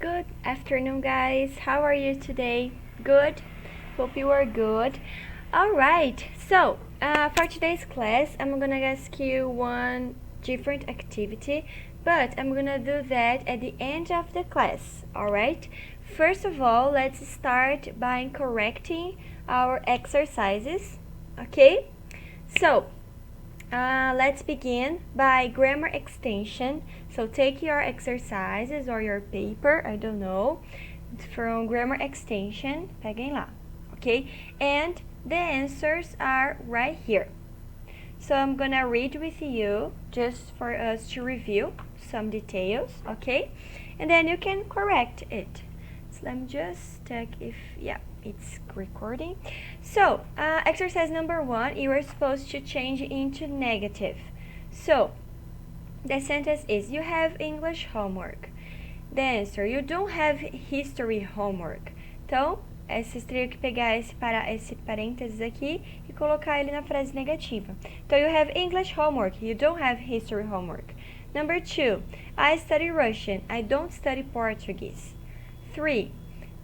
Good afternoon, guys. How are you today? Good? Hope you are good. Alright, so for today's class, I'm gonna ask you one different activity, but I'm gonna do that at the end of the class, alright? First of all, let's start by correcting our exercises, okay? So, let's begin by grammar extension. So take your exercises or your paper, I don't know, from grammar extension, peguem lá, okay? And the answers are right here. So I'm gonna read with you just for us to review some details, okay? And then you can correct it. So let me just check if, yeah, it's recording. So, exercise number 1, you are supposed to change into negative. So, the sentence is, you have English homework. The answer, you don't have history homework. Então, vocês teriam que pegar esse parênteses aqui e colocar ele na frase negativa. Então, you have English homework. You don't have history homework. Number 2, I study Russian. I don't study Portuguese. 3,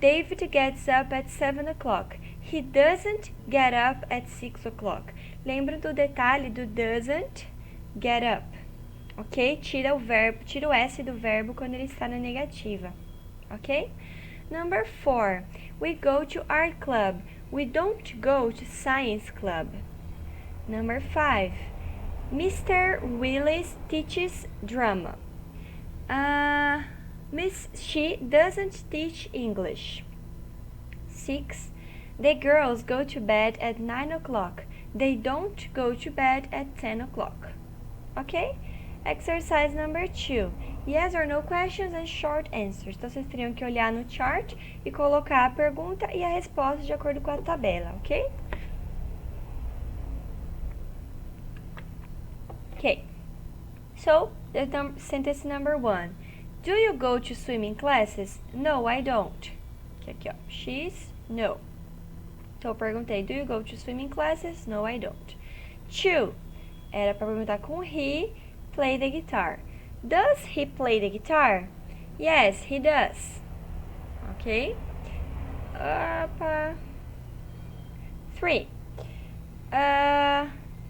David gets up at 7 o'clock. He doesn't get up at 6 o'clock. Lembra do detalhe do doesn't get up, ok? Tira o S do verbo quando ele está na negativa, ok? Number 4, we go to art club. We don't go to science club. Number 5, Mr. Willis teaches drama. She doesn't teach English. 6, the girls go to bed at 9 o'clock. They don't go to bed at 10 o'clock. Ok? Exercise number 2. Yes or no questions and short answers. Então, vocês teriam que olhar no chart e colocar a pergunta e a resposta de acordo com a tabela, ok? Ok. So, the sentence number 1. Do you go to swimming classes? No, I don't. Aqui, ó. She's, no. Então, eu perguntei, do you go to swimming classes? No, I don't. 2. Era para perguntar com he, play the guitar. Does he play the guitar? Yes, he does. Ok? 3.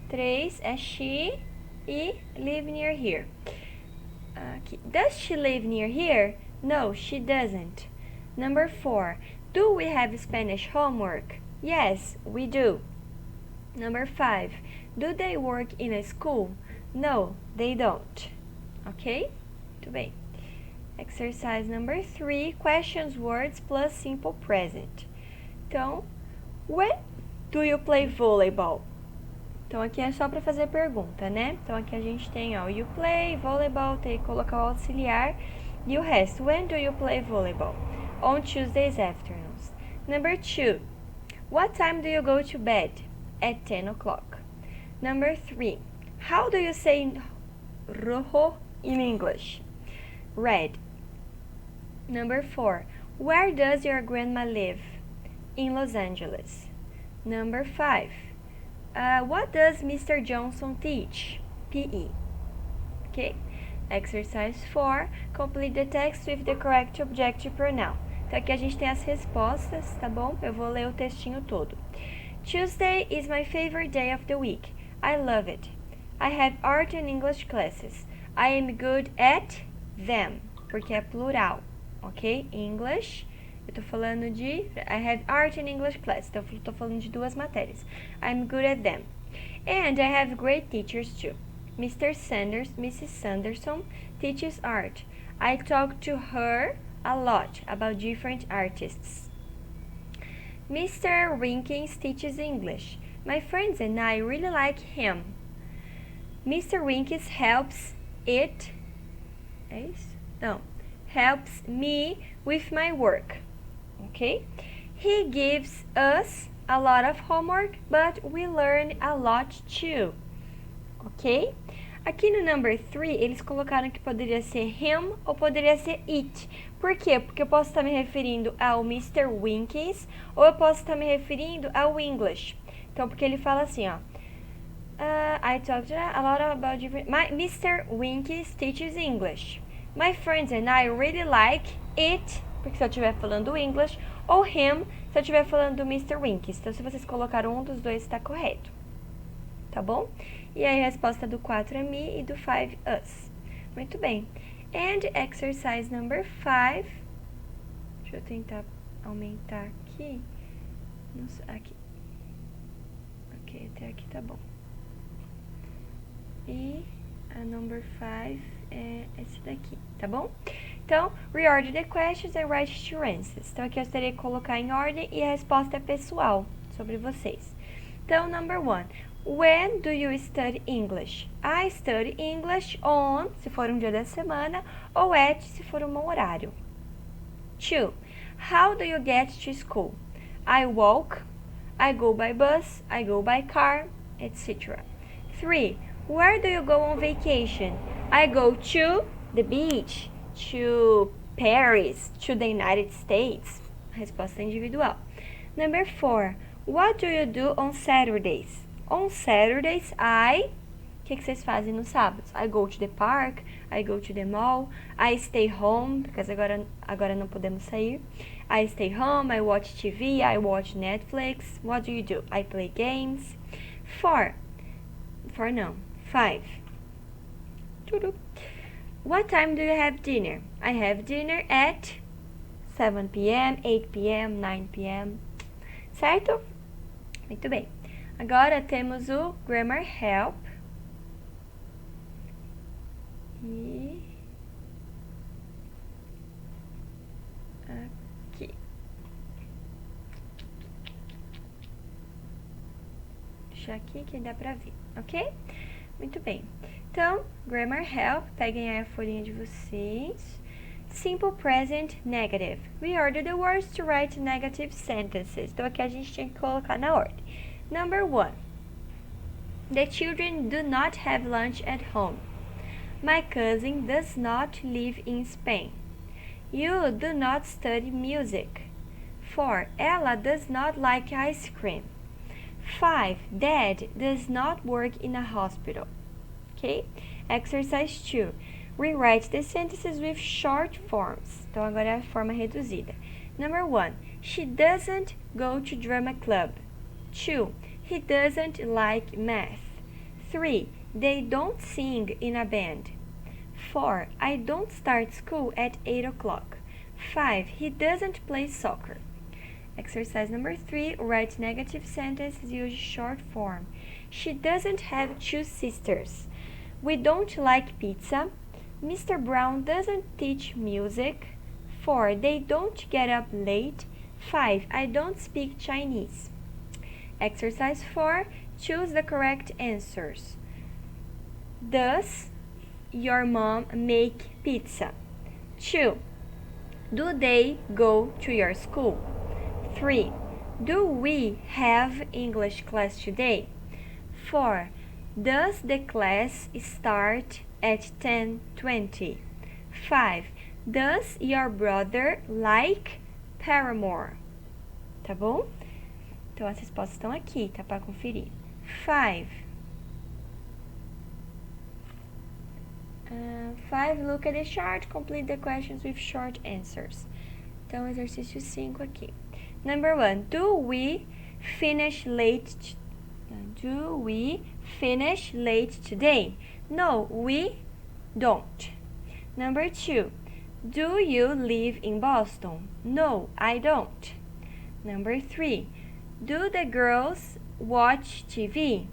3 é she e live near here. Aqui. Does she live near here? No, she doesn't. Number 4. Do we have Spanish homework? Yes, we do. Number 5. Do they work in a school? No, they don't. Ok? Muito bem. Exercise number 3. Questions, words plus simple present. Então, when do you play volleyball? Então, aqui é só para fazer pergunta, né? Então, aqui a gente tem, ó, you play, volleyball, tem que colocar o auxiliar e o resto. When do you play volleyball? On Tuesdays afternoons. Number 2. What time do you go to bed? At 10 o'clock. Number 3. How do you say rojo in English? Red. Number 4. Where does your grandma live? In Los Angeles. Number 5. What does Mr. Johnson teach? PE. Okay. Exercise 4. Complete the text with the correct objective pronoun. Então, aqui a gente tem as respostas, tá bom? Eu vou ler o textinho todo. Tuesday is my favorite day of the week. I love it. I have art and English classes. I am good at them, porque é plural, ok? English, eu tô falando de I have art and English classes, então eu tô falando de 2 matérias. I'm good at them. And I have great teachers too. Mrs. Sanderson teaches art. I talk to her a lot about different artists. Mr. Winkins teaches English. My friends and I really like him. Mr. Winkins helps helps me with my work. Okay? He gives us a lot of homework, but we learn a lot too. Ok? Aqui no number 3, eles colocaram que poderia ser him ou poderia ser it. Por quê? Porque eu posso estar me referindo ao Mr. Winkins ou eu posso estar me referindo ao English. Então, porque ele fala assim, ó. I talked a lot about different... Mr. Winkins teaches English. My friends and I really like it, porque se eu estiver falando English, ou him, se eu estiver falando do Mr. Winks. Então, se vocês colocaram um dos dois, está correto. Tá bom? E aí, a resposta do 4 é me e do 5, us. Muito bem. And exercise number 5. Deixa eu tentar aumentar aqui. Nossa, aqui. Ok, até aqui tá bom. E a number 5 é esse daqui, tá bom? Então, reorder the questions and write your answers. Então, aqui eu teria que colocar em ordem e a resposta é pessoal sobre vocês. Então, number 1. When do you study English? I study English on, se for um dia da semana, ou at, se for um horário. 2. How do you get to school? I walk, I go by bus, I go by car, etc. 3. Where do you go on vacation? I go to the beach, to Paris, to the United States. Resposta individual. Number 4. What do you do on Saturdays? On Saturdays, o que vocês fazem nos sábados? I go to the park, I go to the mall, I stay home, porque agora não podemos sair. I stay home, I watch TV, I watch Netflix. What do you do? I play games. 5. What time do you have dinner? I have dinner at 7 p.m., 8 p.m., 9 p.m. Certo? Muito bem. Agora temos o Grammar Help. E aqui. Deixa aqui que dá pra ver, ok? Muito bem. Então, Grammar Help, peguem aí a folhinha de vocês. Simple Present Negative. Reorder the words to write negative sentences. Então, aqui a gente tinha que colocar na ordem. Number 1. The children do not have lunch at home. My cousin does not live in Spain. You do not study music. 4. Ella does not like ice cream. 5. Dad does not work in a hospital. Okay? Exercise 2. Rewrite the sentences with short forms. Então, agora é a forma reduzida. Number 1. She doesn't go to drama club. 2. He doesn't like math. 3. They don't sing in a band. 4. I don't start school at 8 o'clock. 5. He doesn't play soccer. Exercise number 3. Write negative sentences, use short form. She doesn't have 2 sisters. We don't like pizza. Mr. Brown doesn't teach music. 4. They don't get up late. 5. I don't speak Chinese. Exercise 4. Choose the correct answers. Does your mom make pizza? 2. Do they go to your school? 3. Do we have English class today? 4. Does the class start at 10:20? 5. Does your brother like Paramore? Tá bom? Então, as respostas estão aqui, tá? Para conferir. 5. 5. Look at the chart. Complete the questions with short answers. Então, exercício 5 aqui. Number 1. Do we finish late today? No, we don't. Number 2. Do you live in Boston? No, I don't. Number 3. Do the girls watch TV?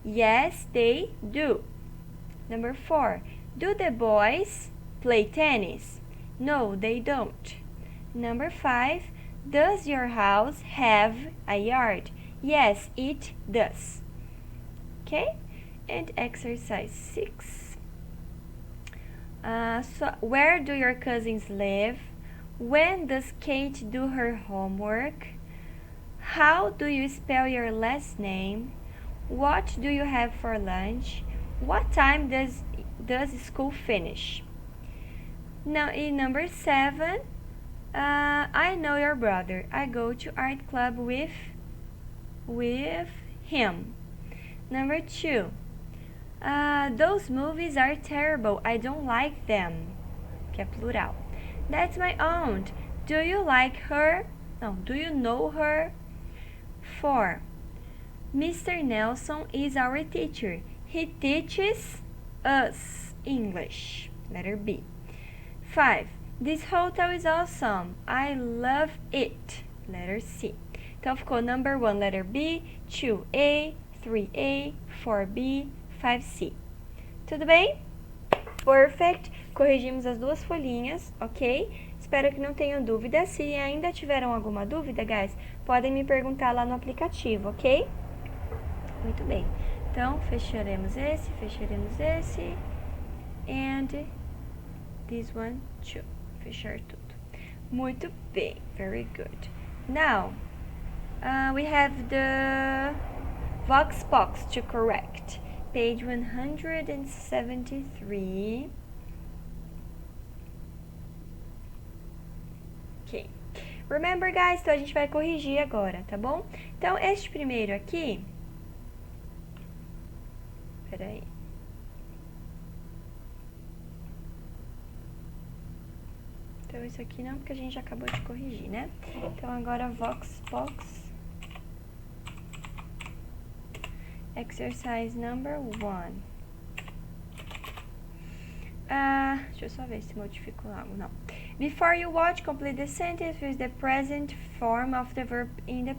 Yes, they do. Number 4. Do the boys play tennis? No, they don't. Number 5. Does your house have a yard? Yes, it does. Okay? And exercise 6. So where do your cousins live? When does Kate do her homework? How do you spell your last name? What do you have for lunch? What time does school finish? Now, in number 7, I know your brother. I go to art club with him. Number 2, those movies are terrible. I don't like them. que é plural. That's my aunt. Do you like her? Não, do you know her? 4. Mr. Nelson is our teacher. He teaches us English. Letter B. 5. This hotel is awesome. I love it. Letter C. Então ficou number 1, letter B, 2A, 3A, 4B, 5C. Tudo bem? Perfect. Corrigimos as duas folhinhas, ok? Espero que não tenham dúvida. Se ainda tiveram alguma dúvida, guys, podem me perguntar lá no aplicativo, ok? Muito bem. Então, fecharemos esse. And this one too. Fechar tudo. Muito bem. Very good. Now, we have the Vox box to correct. Page 173. Ok. Remember, guys, então a gente vai corrigir agora, tá bom? Então, este primeiro aqui... Peraí. Então, isso aqui não, porque a gente acabou de corrigir, né? Então, agora, Vox box. Exercise number 1. Deixa eu só ver se modificou algo. Não. Before you watch, complete the sentence with the present form of the verb in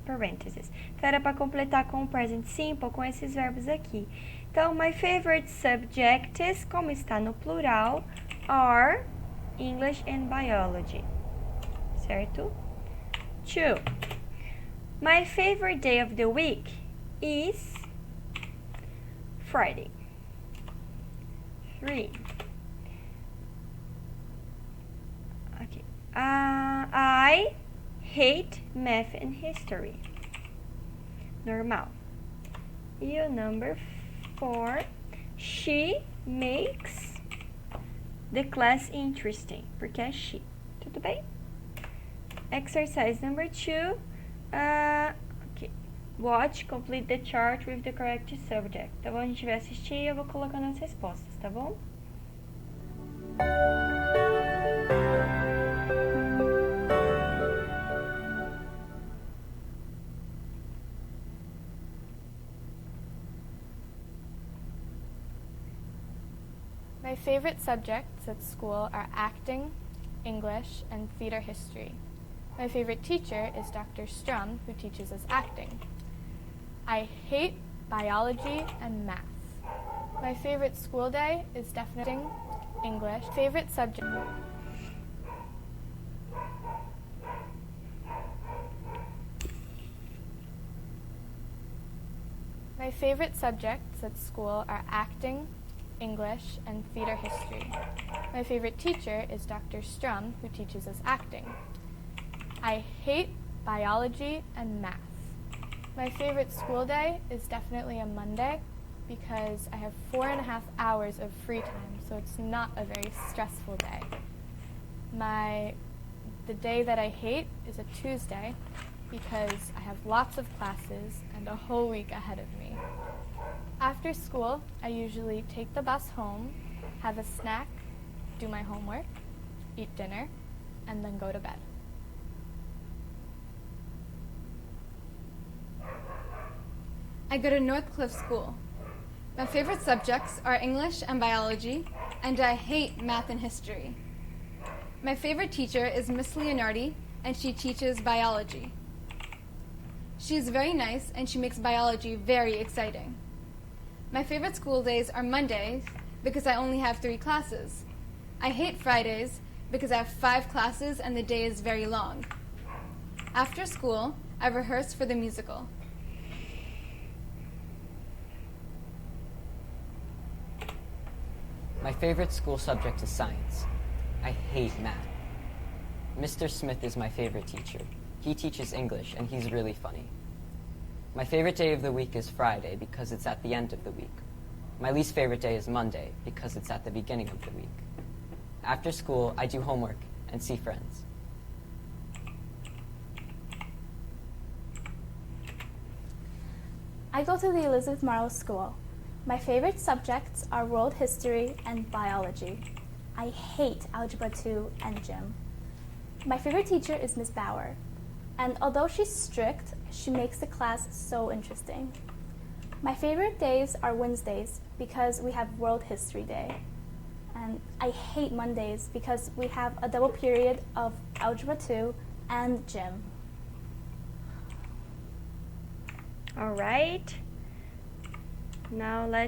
parentheses. Então, era para completar com o present simple, com esses verbos aqui. Então, my favorite subjects, como está no plural, are English and biology. Certo? 2. My favorite day of the week is Friday. 3. Okay. I hate math and history. Normal. E o number 4. She makes the class interesting. Porque é she. Tudo bem? Exercise number 2. Okay. Watch, complete the chart with the correct subject. Então, a gente vai assistir e eu vou colocando as respostas, tá bom? My favorite subjects at school are acting, English, and theater history. My favorite teacher is Dr. Strum, who teaches us acting. I hate biology and math. My favorite school day is definitely English. Favorite subject. My favorite subjects at school are acting, English, and theater history. My favorite teacher is Dr. Strum, who teaches us acting. I hate biology and math. My favorite school day is definitely a Monday because I have 4.5 hours of free time, so it's not a very stressful day. The day that I hate is a Tuesday because I have lots of classes and a whole week ahead of me. After school, I usually take the bus home, have a snack, do my homework, eat dinner, and then go to bed. I go to Northcliffe School. My favorite subjects are English and biology, and I hate math and history. My favorite teacher is Miss Leonardi, and she teaches biology. She is very nice, and she makes biology very exciting. My favorite school days are Mondays because I only have 3 classes. I hate Fridays because I have 5 classes and the day is very long. After school, I rehearse for the musical. My favorite school subject is science. I hate math. Mr. Smith is my favorite teacher. He teaches English, and he's really funny. My favorite day of the week is Friday because it's at the end of the week. My least favorite day is Monday because it's at the beginning of the week. After school, I do homework and see friends. I go to the Elizabeth Marlowe School. My favorite subjects are world history and biology. I hate Algebra 2 and gym. My favorite teacher is Miss Bauer, and although she's strict, she makes the class so interesting. My favorite days are Wednesdays because we have World History Day. And I hate Mondays because we have a double period of Algebra 2 and gym. All right. Now let's